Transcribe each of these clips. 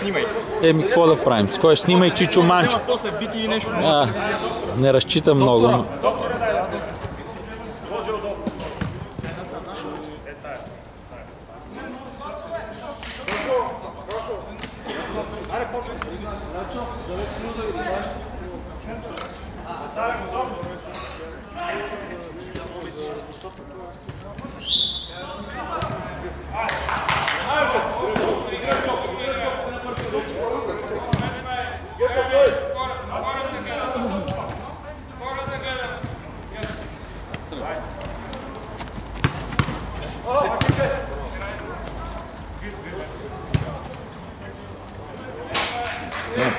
снимай. Еми, какво да правим? Кой ще снимай Чичо Манчо? После бити и нещо. Не разчитам много.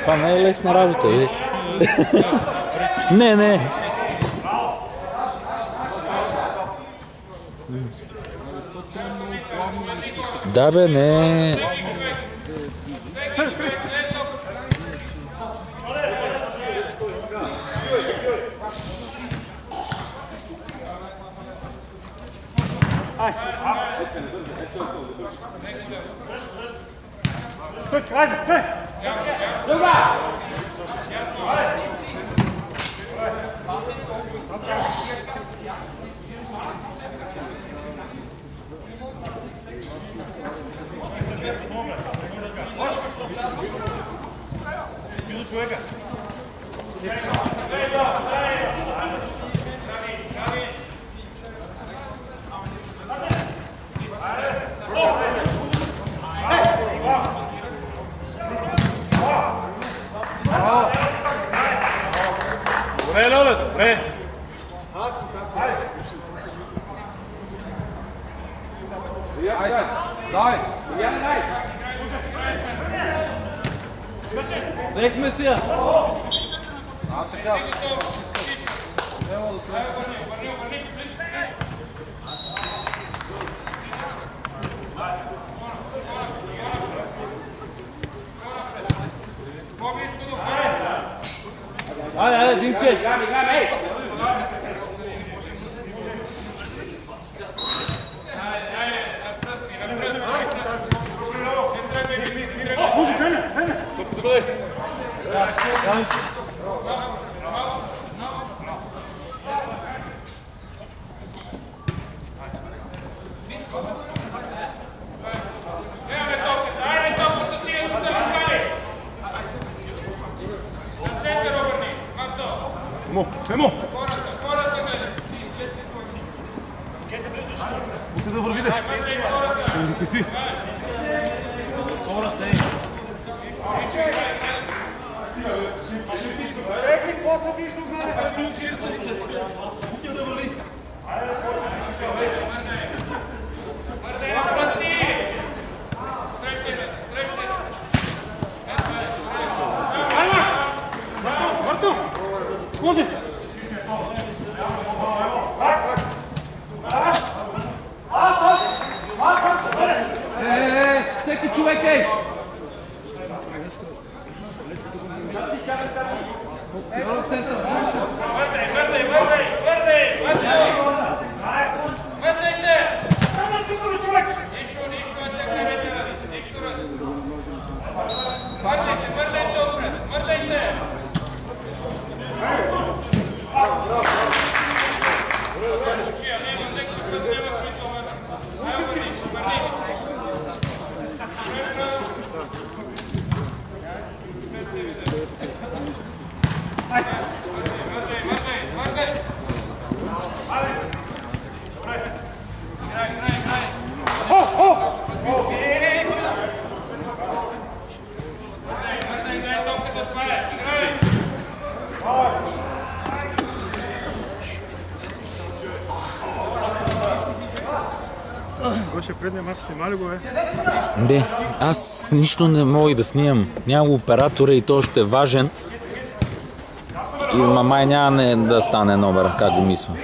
Това не е лесна работа. Не. Да бе, не. Лекме си я! Айде, Димче! Мемо! Да вървите! Какви? Хората е! Рекли, какво се вижда в мене? Кухня да върви! Марто! Може! Всеки човек е! Беше предния мач, снима ли го е? Не, аз нищо не мога да снимам. Нямам оператора и то ще е важен. И май няма да стане номера, как го мисля.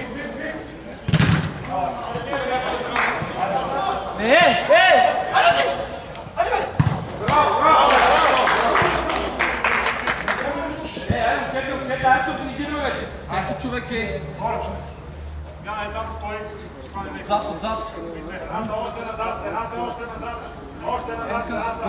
Всеки човек е... Там стой. Отзад. Още назад, стената, още назад. Още назад, стената.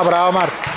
Bravo, Mark.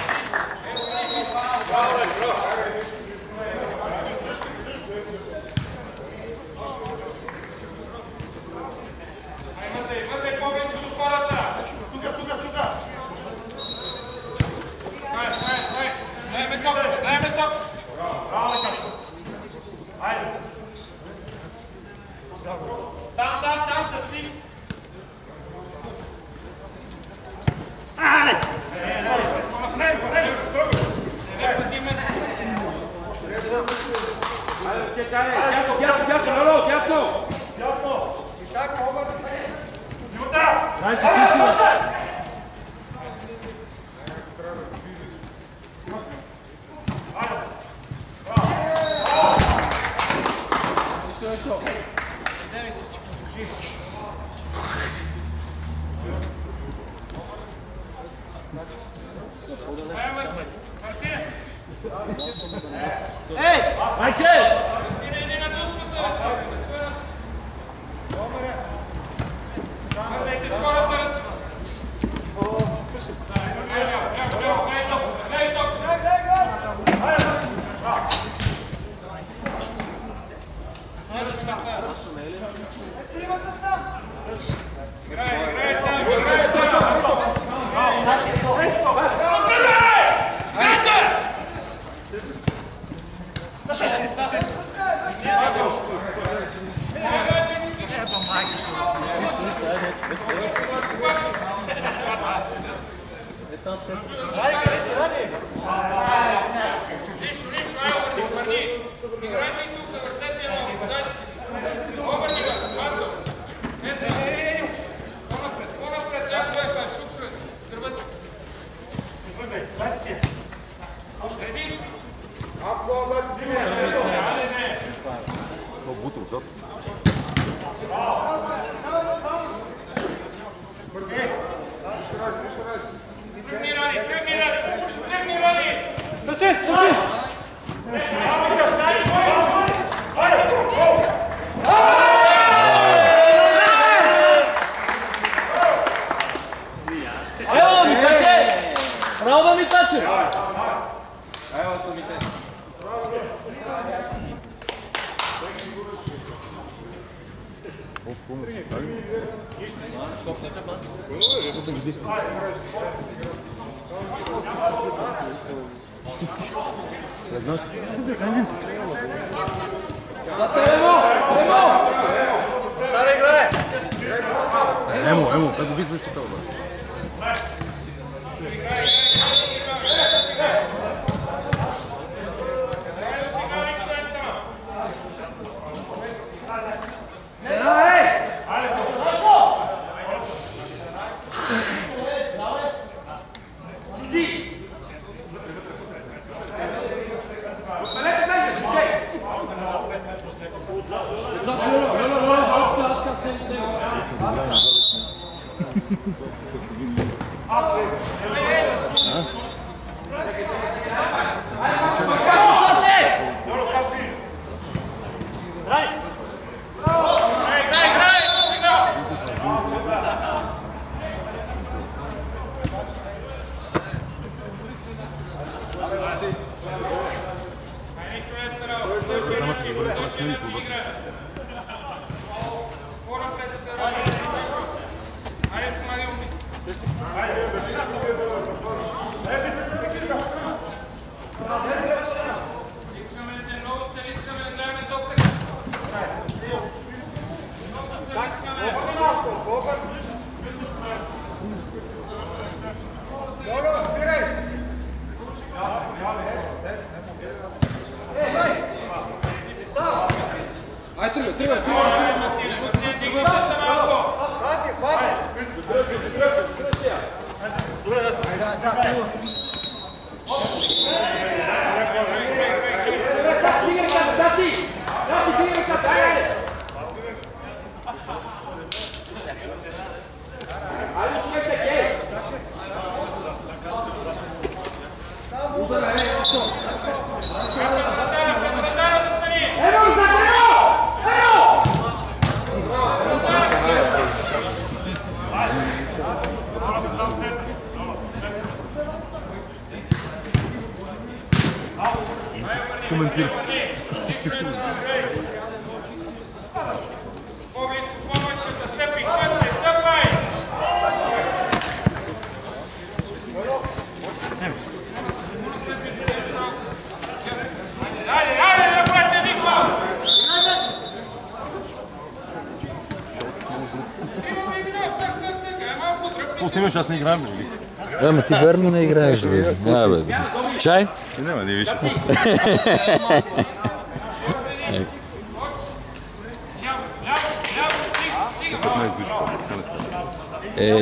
Емо, да го виждаш, че това. Коментира. Снимаш, аз не играем, бе. Ама ти верно не играеш, бе. Чай? Няма, не виж.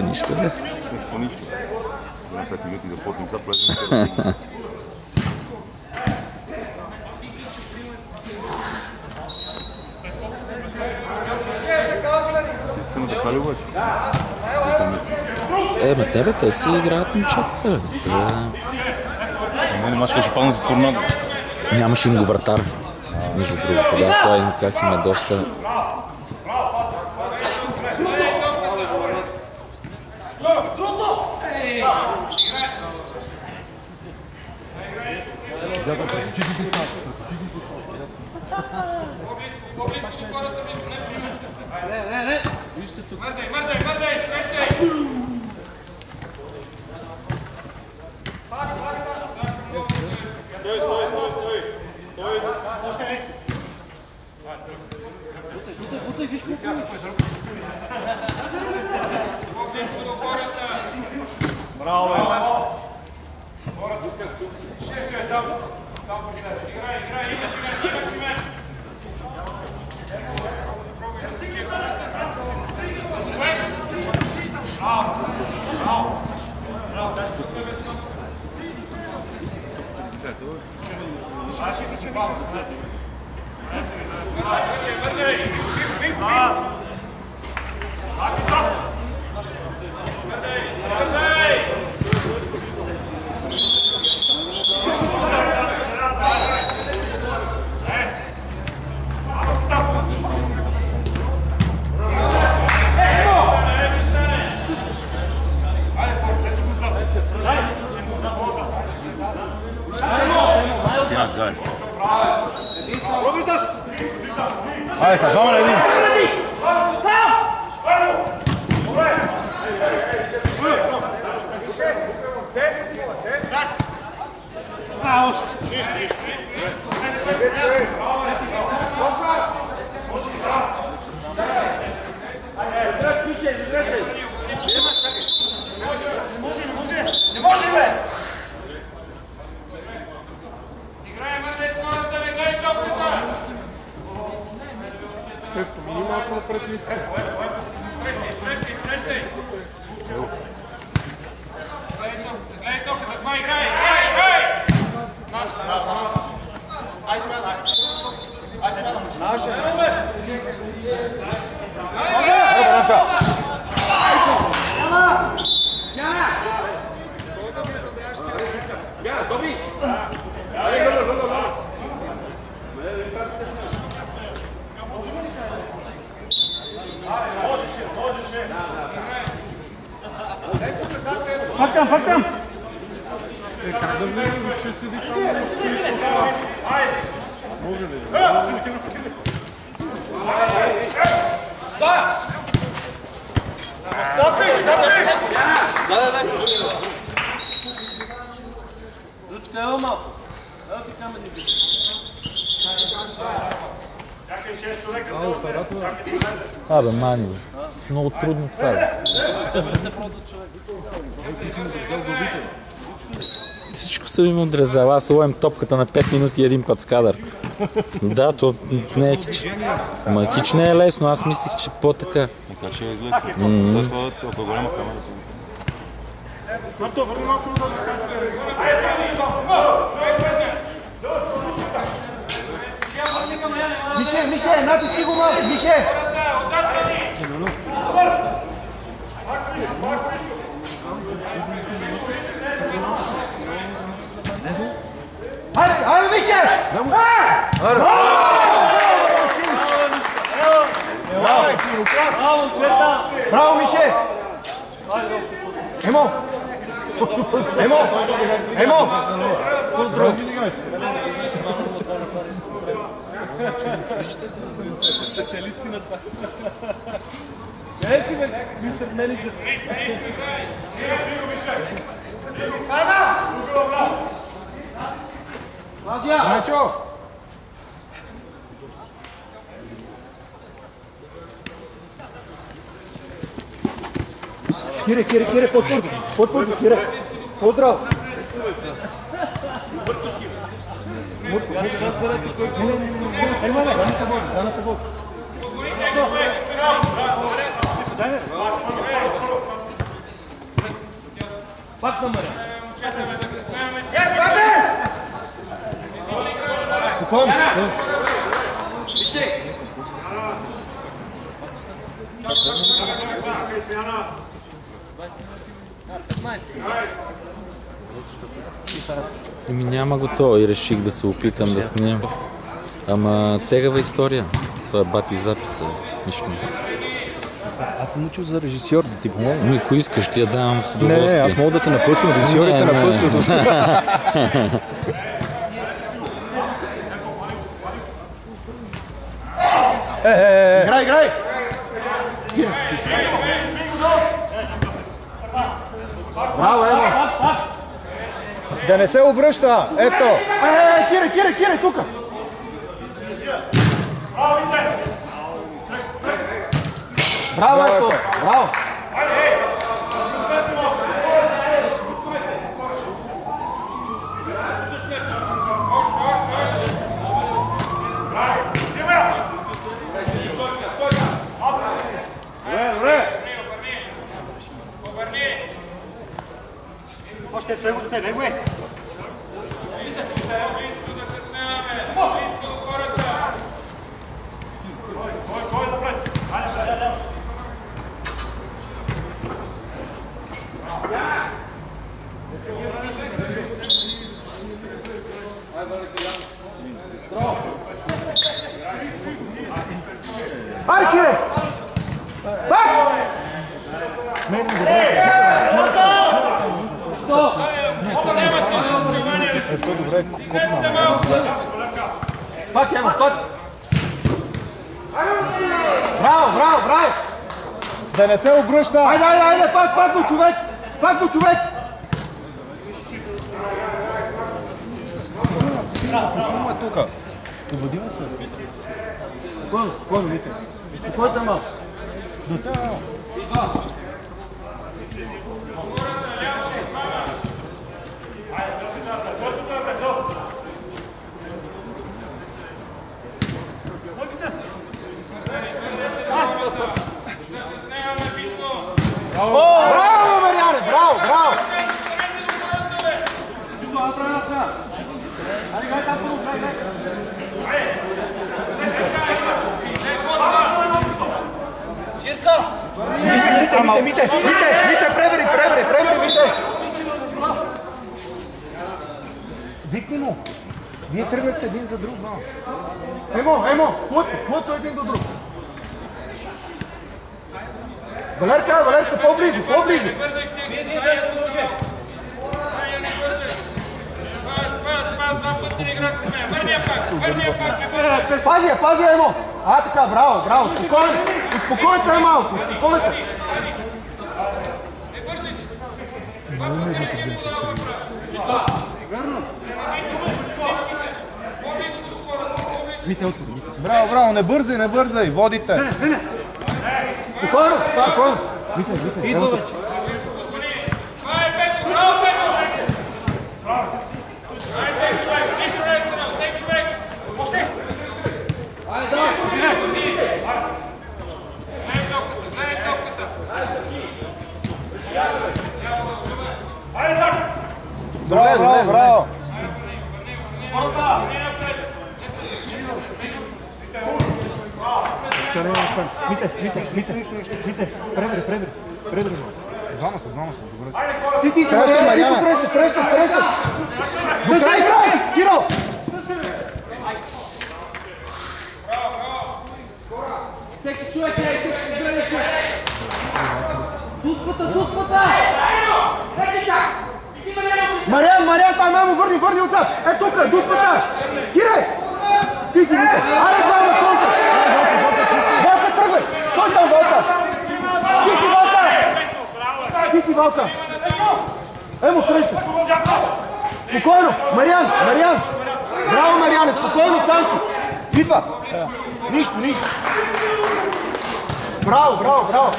Нищо не. По нищо. На 5 минути да почнем са влезем. Ти си съм захвали обаче? Ма тебе, те си играят момчетата, не са... Не мач каже пълна за торнадо. Нямаше им го вратар, между другото, да, той на тях им е доста... Браво, Синак, заедно. Айде, сега, само на един. Ручка, ева малко. Ева ти камъни. Чакай 6 човека. Абе, мани, бе. Много трудно това е. Всичко съм им отрезал. Аз ловим топката на 5 минути един път в кадър. Да, то не е хич. Ма хич не е лесно. Аз мислих, че по-така. Как ще е излесно? Това е голяма камера. Марто, върни малко назад. Мише, натиски го малко, Мише! Хайде, Мише! Браво, Цвета! Браво, Мише! Емо! Поздрав! Специалисти на това. Къде си, бе, мистер менеджер? Начо! Кире, подпорки, Кире! Поздрав! Заната бог. Пак намеря. Спокойно. Ами няма го то и реших да се опитам да снимам. Ама тегава история. Това е бати записа. Нищо не става. Аз съм учил за режисьор, да ти помогна. Ами ако искаш, ти я давам с удоволствие. Не, аз мога да те напъсвам, режисьорите напъсват. Играй! Браво, Емо! Да не се обръща! Ето! Кире, тука! Браво, Ето! Браво! Още той го за тебе, него е. Кой напред? Айде, Кире! Бак! Добре, копна. Пак, Емо, пак! Браво! Да не се обръща! Айде, пак до човек! Пуснемо е тука. Обладиме се. Спокойно, Мите. Спокойно е малко. До тя. Браво, Мариане! Браво! Мите, пребери, Мите! Викни му! Вие тръгнахте един за друг, Емо, плътно един до друг. Валерка, по-близо! Пази, Емо! Така, браво! Успокойте малко, Мите, отвори. Браво, браво, не бързай, водите. Спокойно, спокойно. Мите, идва вече. Браво, браво! Мите, пребери. Двама са, добре. Ти си, Мариана. Среща. До край, Киро! Всеки човек е, всеки си гледа човек! Дуспата! Мариан, там мамо, върни отзад! Е тук, дуспата! Кире! Ти си, Мите! Аре, двама, Волка! Волка, тръгвай! Стой там, Волка! Ти си Волка! Емо, среща! Спокойно! Мариан! Браво, Мариане! Спокойно, сам си! Идва! Нищо! Браво!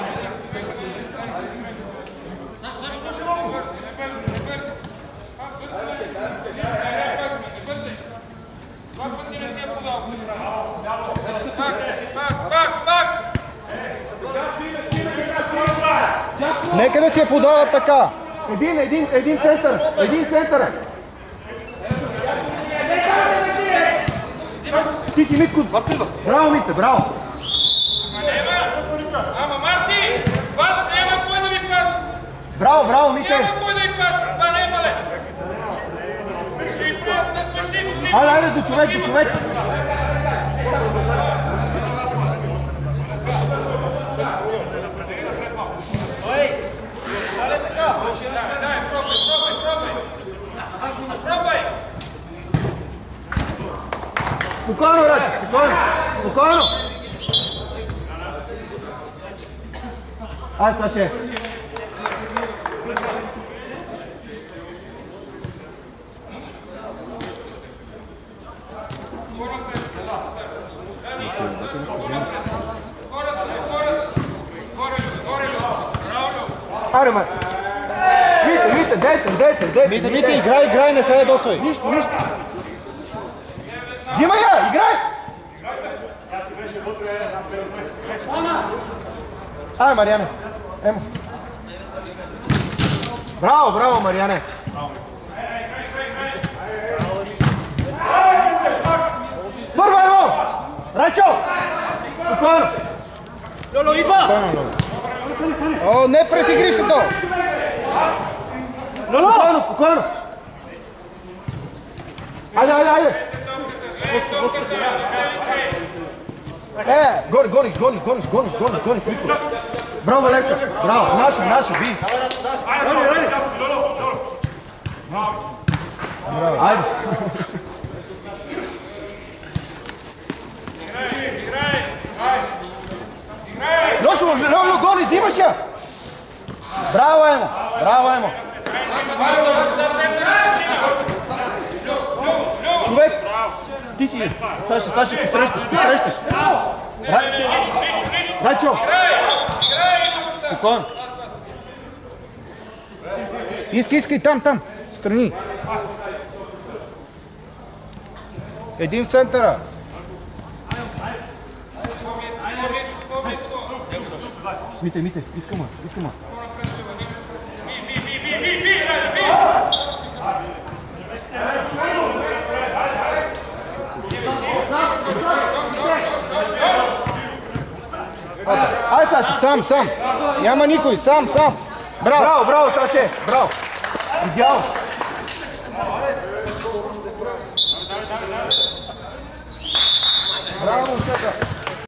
Нека да се подават така. Един център. Ти си, Митко. Браво, Мите, браво. Ама Марти, вас няма кой да ви пази. Браво, Мите. Няма кой да ви пази, това не е балет. Айде, до човек. Спокойно, Рачи, спокойно. Ай, Саше. Аре, май. Мите, десен. Мите, играй, не се ядосвай. Нищо. Взимай я, играй! Ай, Мариане. Емо. Браво, Мариане. Първо, Емо! Рачо! Спокойно. Лоло, идва! О, не през игрището! Спокойно! Айде! Гониш, Виктор. Браво, Лека, браво, наша, би. Айде. Лоло, гониш, взимаш я. Браво, Емо. Човек, ти си, Саша, посрещаш. Рачо! Спокойно. Искай, там, страни. Един в центъра. Мите, искам. Ай, Саши, сам. Няма никой, сам. Браво, Саше, браво. Идеално. Браво, момчета.